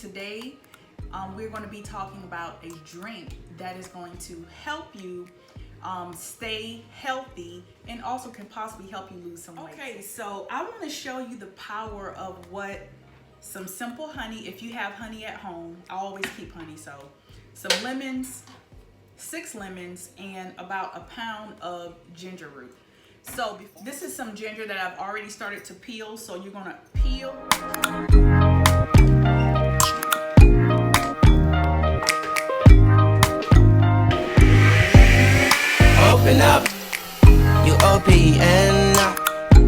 Today, we're going to be talking about a drink that is going to help you stay healthy and also can possibly help you lose some weight. Okay, so I want to show you the power of what some simple honey, if you have honey at home, I always keep honey, so some lemons, 6 lemons, and about a pound of ginger root. So this is some ginger that I've already started to peel, so you're gonna peel. Open up, you OPN,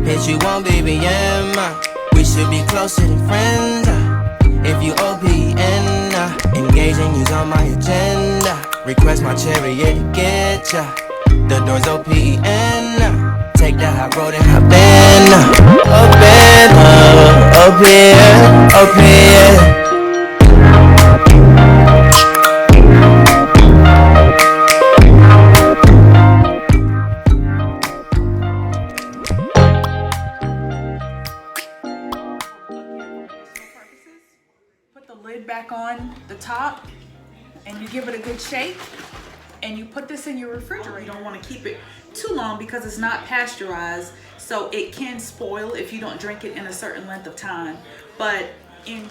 hit you on BBM, we should be closer than friends, if you OPN, engaging you's on my agenda, request my chariot to get ya, the door's OPN, take the hot road and hop in, OPN. Put the lid back on the top and you give it a good shake and you put this in your refrigerator. You don't want to keep it too long because it's not pasteurized, so it can spoil if you don't drink it in a certain length of time. But in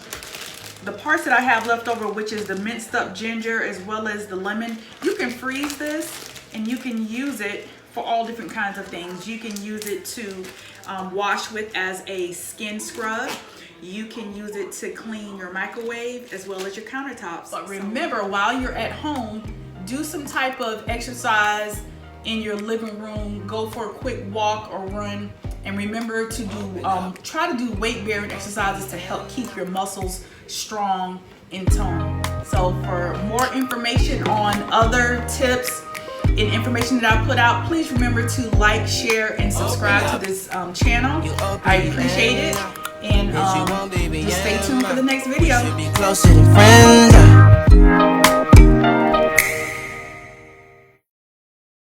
the parts that I have left over, which is the minced up ginger as well as the lemon, you can freeze this and you can use it for all different kinds of things. You can use it to wash with as a skin scrub. You can use it to clean your microwave as well as your countertops. But remember, while you're at home, do some type of exercise in your living room. Go for a quick walk or run. And remember to do, try to do weight bearing exercises to help keep your muscles strong and toned. So for more information on other tips and information that I put out, please remember to like, share, and subscribe to this channel. I appreciate it. And just stay tuned for the next video.